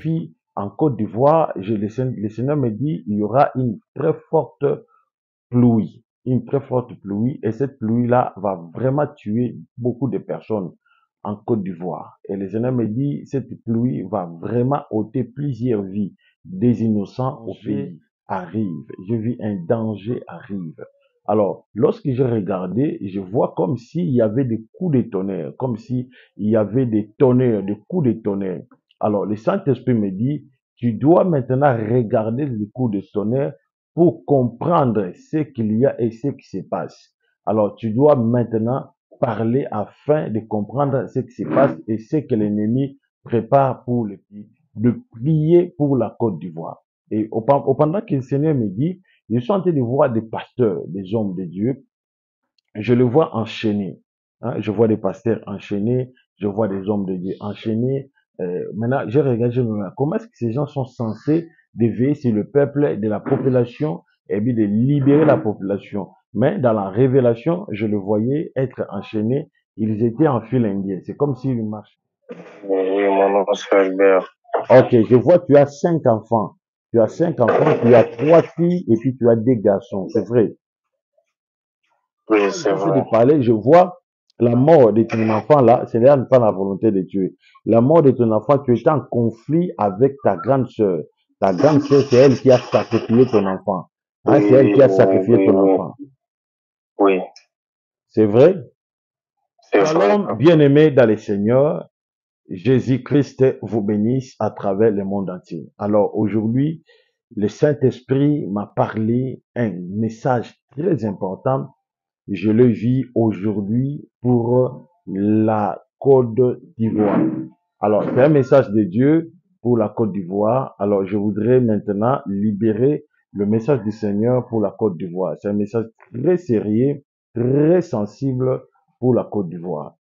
vis en Côte d'Ivoire, le Seigneur me dit, il y aura une très forte pluie, une très forte pluie, et cette pluie-là va vraiment tuer beaucoup de personnes en Côte d'Ivoire. Et le Seigneur me dit, cette pluie va vraiment ôter plusieurs vies. Des innocents au pays arrive. Je vis un danger arrive. Alors, lorsque j'ai regardé, je vois comme s'il y avait des coups de tonnerre, comme s'il y avait des tonnerres, des coups de tonnerre. Alors, le Saint-Esprit me dit, tu dois maintenant regarder les coups de tonnerre pour comprendre ce qu'il y a et ce qui se passe. Alors, tu dois maintenant parler afin de comprendre ce qui se passe et ce que l'ennemi prépare pour le pays, de prier pour la Côte d'Ivoire. Et pendant que le Seigneur me dit, je suis en train de voir des pasteurs, des hommes de Dieu, je les vois enchaînés. Hein, je vois des pasteurs enchaînés, je vois des hommes de Dieu enchaînés. Maintenant, je regarde, je me dis, comment est-ce que ces gens sont censés veiller sur le peuple de la population et puis de libérer la population. Mais dans la révélation, je le voyais être enchaînés. Ils étaient en file indienne. C'est comme s'ils marchaient. Oui, mon nom c'est Albert. Ok, je vois, tu as 5 enfants. Tu as 5 enfants, tu as 3 filles et puis tu as 2 garçons. C'est vrai. Oui, Je suis c'est en train vrai. de parler, je vois la mort de ton enfant là, ce n'est pas la volonté de Dieu. La mort de ton enfant, tu étais en conflit avec ta grande sœur. Ta grande sœur, c'est elle qui a sacrifié ton enfant. Hein, c'est elle Oui, qui a oui, sacrifié oui, ton oui. enfant. Oui, C'est vrai? c'est vrai, Shalom, papa. bien-aimé dans le Seigneur, Jésus-Christ vous bénisse à travers le monde entier. Alors aujourd'hui, le Saint-Esprit m'a parlé un message très important. Je le vis aujourd'hui pour la Côte d'Ivoire. Alors, c'est un message de Dieu pour la Côte d'Ivoire. Alors, je voudrais maintenant libérer le message du Seigneur pour la Côte d'Ivoire. C'est un message très sérieux, très sensible pour la Côte d'Ivoire.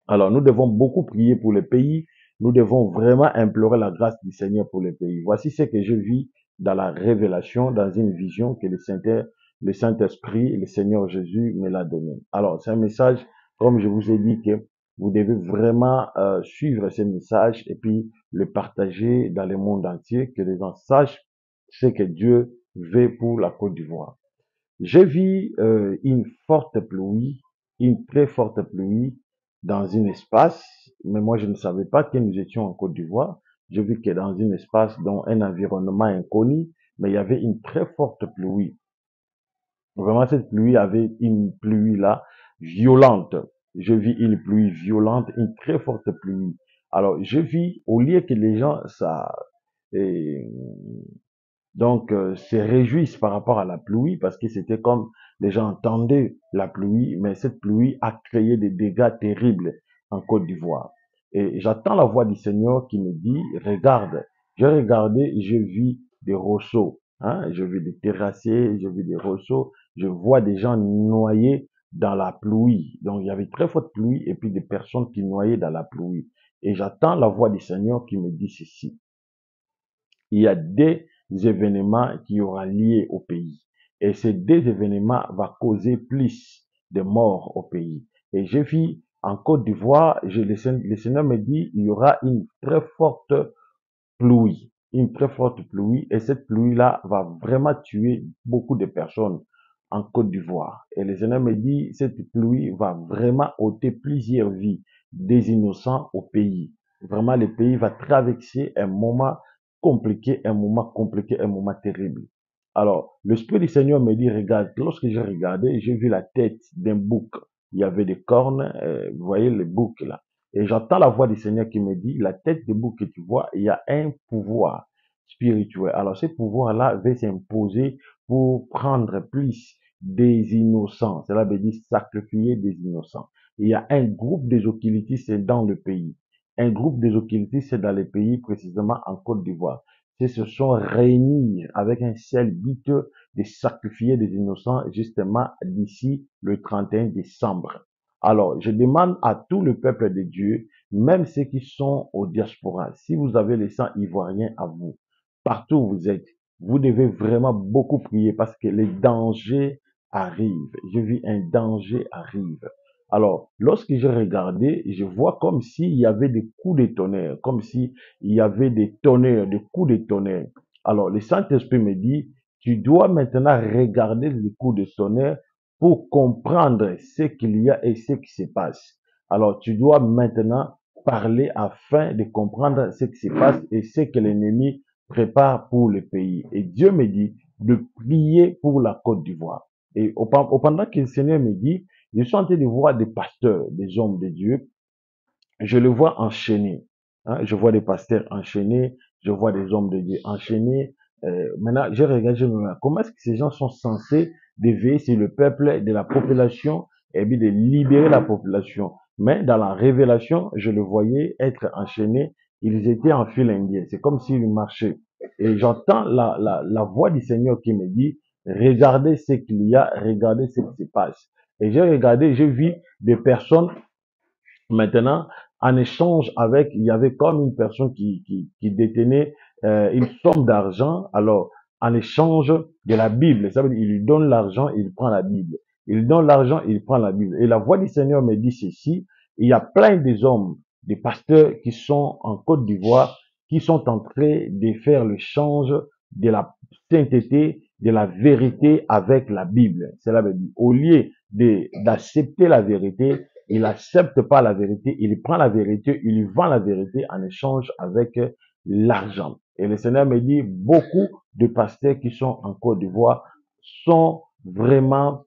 Alors, nous devons beaucoup prier pour le pays. Nous devons vraiment implorer la grâce du Seigneur pour le pays. Voici ce que je vis dans la révélation, dans une vision que le Saint-Esprit, le Seigneur Jésus me l'a donné. Alors, c'est un message, comme je vous ai dit, que vous devez vraiment suivre ce message et puis le partager dans le monde entier, que les gens sachent ce que Dieu veut pour la Côte d'Ivoire. J'ai vu une forte pluie, une très forte pluie dans un espace, mais moi je ne savais pas que nous étions en Côte d'Ivoire. J'ai vu que dans un espace, dans un environnement inconnu, mais il y avait une très forte pluie. Vraiment, cette pluie avait une pluie là violente. Je vis une pluie violente, une très forte pluie. Alors, je vis, au lieu que les gens, euh, se réjouissent par rapport à la pluie parce que c'était comme les gens entendaient la pluie, mais cette pluie a créé des dégâts terribles en Côte d'Ivoire. Et j'attends la voix du Seigneur qui me dit, regarde, j'ai regardé et je vis des roseaux, hein, je vis des terrassiers, je vis des roseaux, je vois des gens noyés dans la pluie. Donc il y avait très forte pluie et puis des personnes qui noyaient dans la pluie. Et j'attends la voix du Seigneur qui me dit ceci. Il y a des événements qui aura liés au pays. Et ces 2 événements vont causer plus de morts au pays. Et j'ai vu en Côte d'Ivoire, le Seigneur me dit, il y aura une très forte pluie. Une très forte pluie. Et cette pluie-là va vraiment tuer beaucoup de personnes en Côte d'Ivoire. Et le Seigneur me dit, cette pluie va vraiment ôter plusieurs vies des innocents au pays. Vraiment, le pays va traverser un moment compliqué, un moment terrible. Alors, l'Esprit du Seigneur me dit, regarde, lorsque j'ai regardé, j'ai vu la tête d'un bouc. Il y avait des cornes, vous voyez le bouc là. Et j'entends la voix du Seigneur qui me dit, la tête de bouc que tu vois, il y a un pouvoir spirituel. Alors, ce pouvoir-là va s'imposer pour prendre plus des innocents. Cela veut dire sacrifier des innocents. Il y a un groupe des occultistes dans le pays. Un groupe des occultistes dans le pays, précisément en Côte d'Ivoire. Ils se sont réunis avec un seul but de sacrifier des innocents justement d'ici le 31 décembre. Alors, je demande à tout le peuple de Dieu, même ceux qui sont au diaspora, si vous avez le sang ivoirien à vous, partout où vous êtes, vous devez vraiment beaucoup prier parce que les dangers arrivent. Je vis un danger arrive. Alors, lorsque j'ai regardé, je vois comme s'il y avait des coups de tonnerre, comme s'il y avait des tonnerres, des coups de tonnerre. Alors, le Saint-Esprit me dit, tu dois maintenant regarder les coups de tonnerre pour comprendre ce qu'il y a et ce qui se passe. Alors, tu dois maintenant parler afin de comprendre ce qui se passe et ce que l'ennemi prépare pour le pays. Et Dieu me dit de prier pour la Côte d'Ivoire. Et pendant que le Seigneur me dit, je suis en train de voir des pasteurs, des hommes de Dieu. Je le vois enchaînés. Hein. Je vois des pasteurs enchaînés. Je vois des hommes de Dieu enchaînés. Maintenant, je regarde, je me dis, comment est-ce que ces gens sont censés veiller sur le peuple de la population et bien de libérer la population. Mais dans la révélation, je le voyais être enchaînés. Ils étaient en file indienne. C'est comme s'ils marchaient. Et j'entends la voix du Seigneur qui me dit, regardez ce qu'il y a, regardez ce qui se passe. Et j'ai regardé, j'ai vu des personnes maintenant, en échange avec, il y avait comme une personne qui détenait une somme d'argent. Alors, en échange de la Bible, ça veut dire, il lui donne l'argent, il prend la Bible. Il lui donne l'argent, il prend la Bible. Et la voix du Seigneur me dit ceci, il y a plein des hommes, des pasteurs qui sont en Côte d'Ivoire, qui sont en train de faire le change de la sainteté, de la vérité avec la Bible. Cela veut dire, au lieu d'accepter la vérité, il accepte pas la vérité, il prend la vérité, il vend la vérité en échange avec l'argent. Et le Seigneur me dit, beaucoup de pasteurs qui sont en Côte d'Ivoire sont vraiment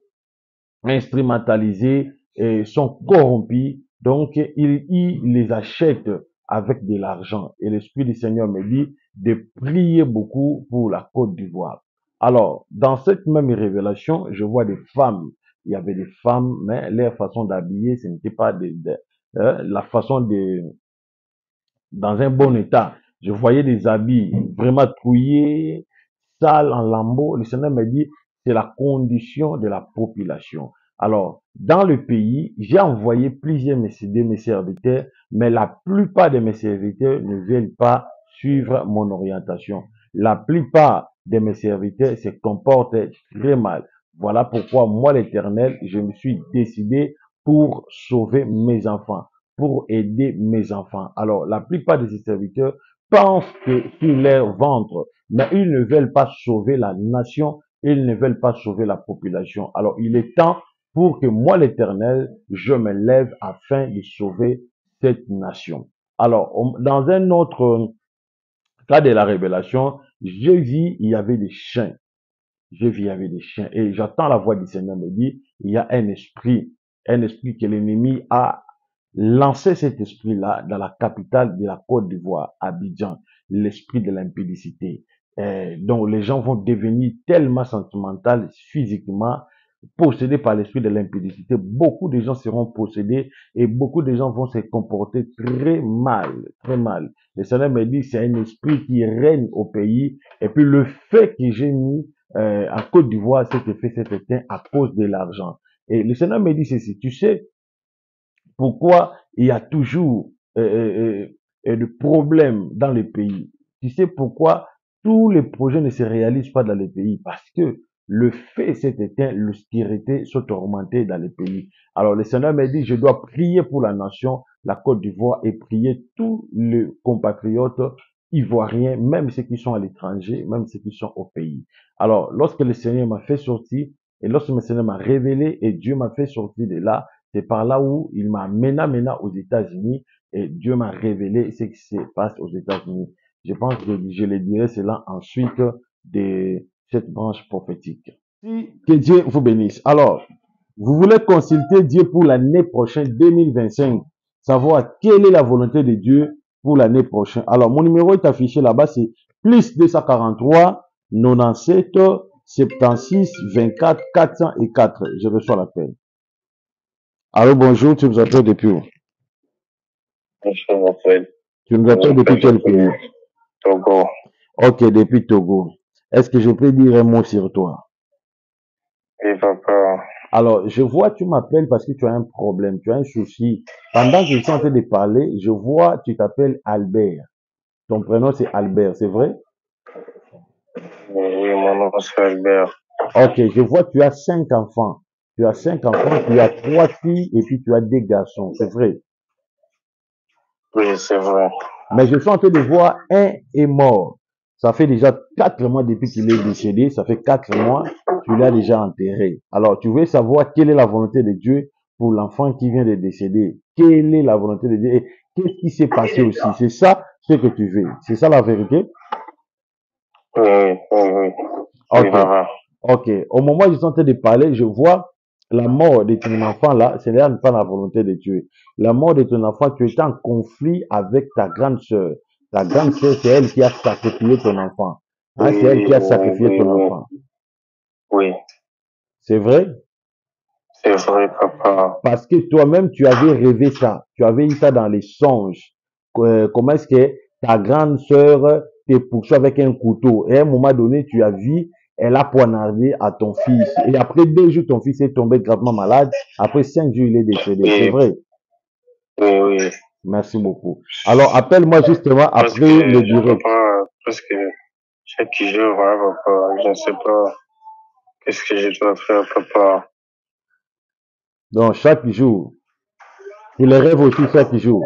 instrumentalisés et sont corrompus. Donc, il les achète avec de l'argent. Et l'Esprit du Seigneur me dit de prier beaucoup pour la Côte d'Ivoire. Alors, dans cette même révélation, je vois des femmes. Il y avait des femmes, mais leur façon d'habiller, ce n'était pas la façon de, dans un bon état. Je voyais des habits vraiment trouillés, sales en lambeaux. Le Seigneur me dit, c'est la condition de la population. Alors, dans le pays, j'ai envoyé plusieurs de mes serviteurs, mais la plupart de mes serviteurs ne veulent pas suivre mon orientation. La plupart de mes serviteurs se comportent très mal. Voilà pourquoi moi, l'Éternel, je me suis décidé pour sauver mes enfants, pour aider mes enfants. Alors, la plupart de ces serviteurs pensent que sur leur ventre, mais ils ne veulent pas sauver la nation, ils ne veulent pas sauver la population. Alors, il est temps pour que moi, l'Éternel, je me lève afin de sauver cette nation. Alors, dans un autre cas de la révélation, j'ai vu, il y avait des chiens. J'ai vu, il y avait des chiens. Et j'entends la voix du Seigneur me dire, il y a un esprit que l'ennemi a lancé cet esprit-là dans la capitale de la Côte d'Ivoire, Abidjan, l'esprit de l'impudicité. Donc les gens vont devenir tellement sentimentaux physiquement, possédés par l'esprit de l'impudicité. Beaucoup de gens seront possédés et beaucoup de gens vont se comporter très mal, très mal. Le Seigneur me dit, c'est un esprit qui règne au pays. Et puis le fait que j'ai mis en Côte d'Ivoire, cet effet s'est éteint à cause de l'argent. Et le Seigneur me dit ceci, tu sais, pourquoi il y a toujours de problèmes dans les pays. Tu sais pourquoi tous les projets ne se réalisent pas dans les pays? Parce que le fait s'est éteint, l'austérité s'est augmentée dans les pays. Alors le Seigneur m'a dit, je dois prier pour la nation, la Côte d'Ivoire, et prier tous les compatriotes ivoiriens, même ceux qui sont à l'étranger, même ceux qui sont au pays. Alors, lorsque le Seigneur m'a fait sortir, et lorsque le Seigneur m'a révélé, et Dieu m'a fait sortir de là, c'est par là où il m'a mené maintenant aux États-Unis et Dieu m'a révélé ce qui se passe aux États-Unis. Je pense que je le dirai cela ensuite de cette branche prophétique. Que Dieu vous bénisse. Alors, vous voulez consulter Dieu pour l'année prochaine 2025, savoir quelle est la volonté de Dieu pour l'année prochaine. Alors, mon numéro est affiché là-bas, c'est plus 243 97 76 24 404. Je reçois l'appel. Allô, bonjour, tu nous appelles depuis où? Je m'appelle. Tu nous appelles depuis quel pays? Togo. Ok, depuis Togo. Est-ce que je peux dire un mot sur toi? Oui, papa. Alors, je vois, tu m'appelles parce que tu as un problème, tu as un souci. Pendant que je suis en train de parler, je vois, tu t'appelles Albert. Ton prénom, c'est Albert, c'est vrai? Oui, mon nom c'est Albert. Ok, je vois, tu as 5 enfants. tu as 5 enfants, tu as 3 filles et puis tu as 2 garçons. C'est vrai. Oui, c'est vrai. Mais je suis en train de voir un est mort. Ça fait déjà 4 mois depuis qu'il est décédé. Ça fait 4 mois, tu l'as déjà enterré. Alors, tu veux savoir quelle est la volonté de Dieu pour l'enfant qui vient de décéder. Quelle est la volonté de Dieu et qu'est-ce qui s'est passé aussi. C'est ça ce que tu veux. C'est ça la vérité? Oui, oui, oui, oui. Oui, Ok. papa. Ok. Au moment où je suis en train de parler, je vois la mort de ton enfant là, ce n'est pas la volonté de Dieu. La mort de ton enfant, tu étais en conflit avec ta grande sœur. Ta grande sœur, c'est elle qui a sacrifié ton enfant. Hein, c'est elle Oui, qui a oui, sacrifié oui, ton oui. enfant. Oui, C'est vrai? c'est vrai, papa. Parce que toi-même, tu avais rêvé ça. Tu avais eu ça dans les songes. Comment est-ce que ta grande sœur te poursuit avec un couteau? Et à un moment donné, tu as vu, elle a poignardé à ton fils. Et après 2 jours, ton fils est tombé gravement malade. Après 5 jours, il est décédé. C'est Oui, vrai. oui, oui. Merci beaucoup. Alors, appelle-moi justement Parce après que le je peux direct. pas, parce que chaque jour, hein, papa, je ne sais pas qu'est-ce que je dois faire, papa. Donc, chaque jour. Tu les rêves aussi chaque jour.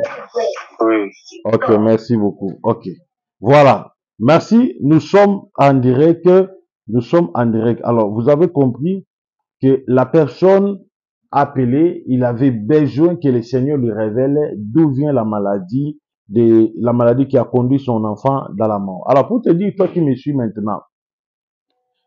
Oui, Ok, merci beaucoup. Ok. Voilà. Merci. Nous sommes en direct. Nous sommes en direct. Alors, vous avez compris que la personne appelée, il avait besoin que le Seigneur lui révèle d'où vient la maladie qui a conduit son enfant dans la mort. Alors, pour te dire, toi qui me suis maintenant,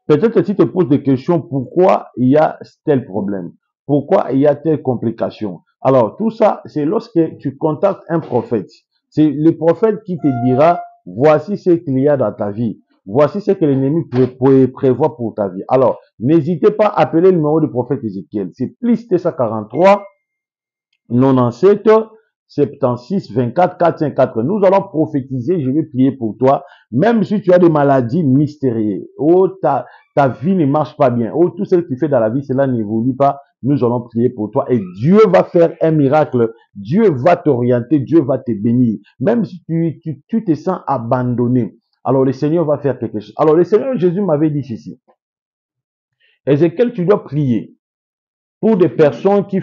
peut-être que tu te poses des questions, pourquoi il y a tel problème? Pourquoi il y a telle complication? Alors, tout ça, c'est lorsque tu contactes un prophète. C'est le prophète qui te dira, voici ce qu'il y a dans ta vie. Voici ce que l'ennemi prévoit pour ta vie. Alors, n'hésitez pas à appeler le numéro du prophète Ézéchiel. C'est plus 243 97 76 24 454. Nous allons prophétiser, je vais prier pour toi. Même si tu as des maladies mystérieuses, oh, ta vie ne marche pas bien, oh, tout ce que tu fais dans la vie, cela n'évolue pas, nous allons prier pour toi et Dieu va faire un miracle. Dieu va t'orienter, Dieu va te bénir. Même si tu te sens abandonné, alors le Seigneur va faire quelque chose. Alors le Seigneur Jésus m'avait dit ceci. Ézéchiel, tu dois prier pour des personnes qui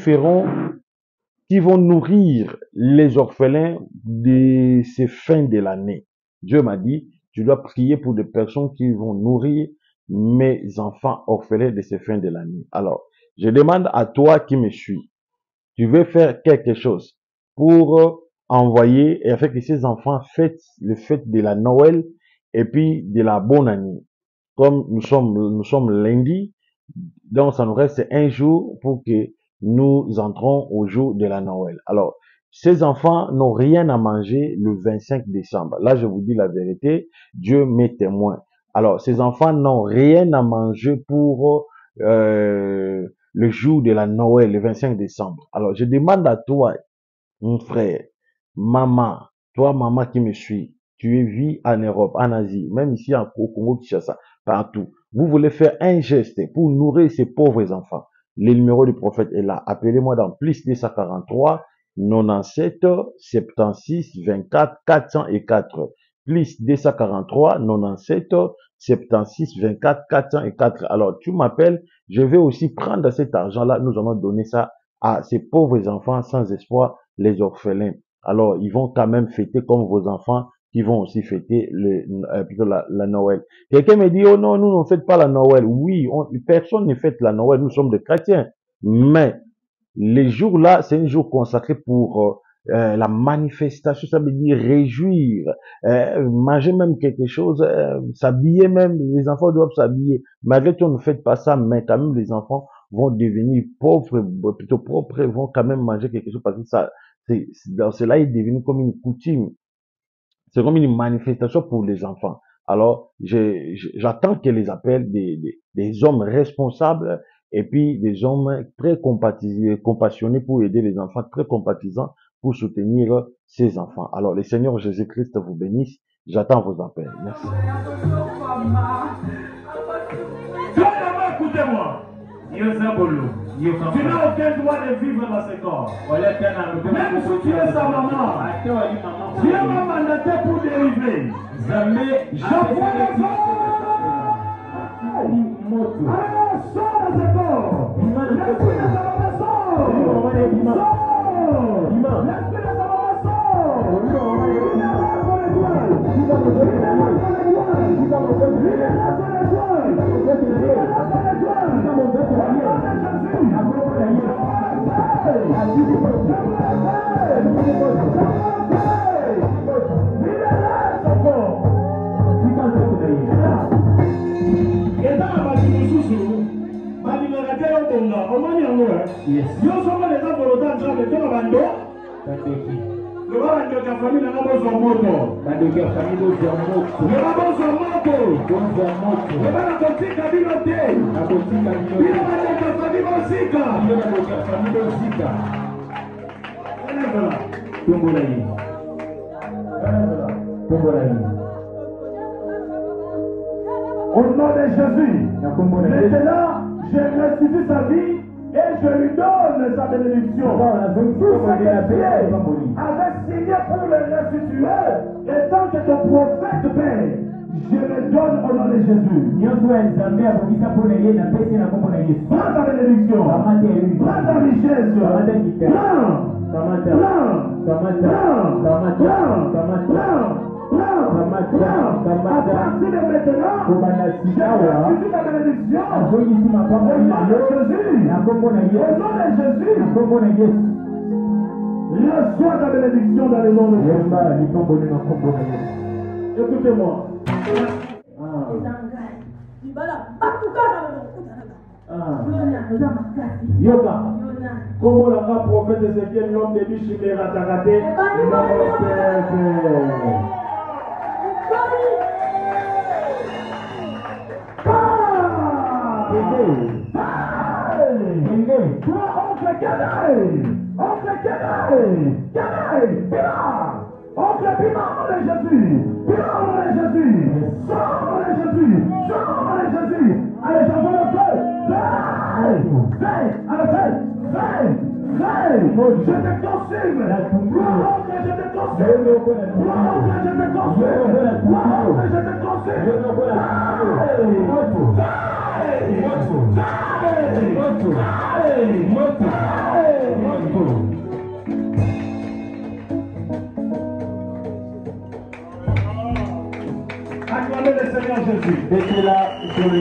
vont nourrir les orphelins de ces fins de l'année. Dieu m'a dit, tu dois prier pour des personnes qui vont nourrir mes enfants orphelins de ces fins de l'année. Alors, je demande à toi qui me suis, tu veux faire quelque chose pour envoyer et faire que ces enfants fêtent le fête de la Noël et puis de la bonne année. Comme nous sommes lundi, donc ça nous reste un jour pour que nous entrons au jour de la Noël. Alors, ces enfants n'ont rien à manger le 25 décembre. Là, je vous dis la vérité, Dieu m'est témoin. Alors, ces enfants n'ont rien à manger pour le jour de la Noël, le 25 décembre. Alors, je demande à toi, mon frère, maman, toi, maman qui me suis, tu vis en Europe, en Asie, même ici au Congo-Kinshasa, partout. Vous voulez faire un geste pour nourrir ces pauvres enfants. Le numéro du prophète est là. Appelez-moi dans plus 243 97 76 24 404. Plus 243 97 76 24 404. Alors, tu m'appelles, je vais aussi prendre cet argent-là. Nous allons donner ça à ces pauvres enfants sans espoir, les orphelins. Alors, ils vont quand même fêter comme vos enfants qui vont aussi fêter plutôt la Noël. Quelqu'un me dit, oh non, nous ne fêtons pas la Noël. Oui, personne ne fête la Noël, nous sommes des chrétiens. Mais les jours-là, c'est un jour consacré pour la manifestation, ça veut dire réjouir, manger même quelque chose, s'habiller même, les enfants doivent s'habiller. Malgré tout, on ne fait pas ça, mais quand même les enfants vont devenir pauvres, plutôt propres, vont quand même manger quelque chose parce que ça, dans cela, il est devenu comme une coutume. C'est comme une manifestation pour les enfants. Alors, j'attends qu'elle les appelle des hommes responsables et puis des hommes très compassionnés pour aider les enfants, très compatisants pour soutenir ces enfants. Alors, le Seigneur Jésus-Christ vous bénisse. J'attends vos appels. Merci. Écoutez-moi. Tu n'as aucun droit de vivre dans ce corps. Même si tu es sa maman, Dieu m'a mandaté pour délivrer. J'envoie les hommes. Sors de ce corps. Au nom de Jésus, maintenant, je restitue sa vie et je lui donne sa bénédiction. Tout ce que Dieu avait signé pour le restituer, et tant que ton prophète paie, je le donne au nom de Jésus. Prends ta bénédiction, prends ta richesse, à partir de maintenant, je restitue ta bénédiction au nom de Jésus. Reçois ta bénédiction dans le nom de Jésus. Écoutez-moi. Yoga. Comment la prophète Ézéchiel l'homme de lui chez Ratakate. Oncle Pima, au nom de Jésus. Pima, au nom de Jésus. Sors au nom de Jésus. Sors au nom de Jésus. Allez, j'envoie le feu. Fais. Allez, fais. Je te consume. Oncle, je te consume. Oncle, je te consume. Oncle, je te consume. Acclamez le Seigneur Jésus. Mettez-la sur le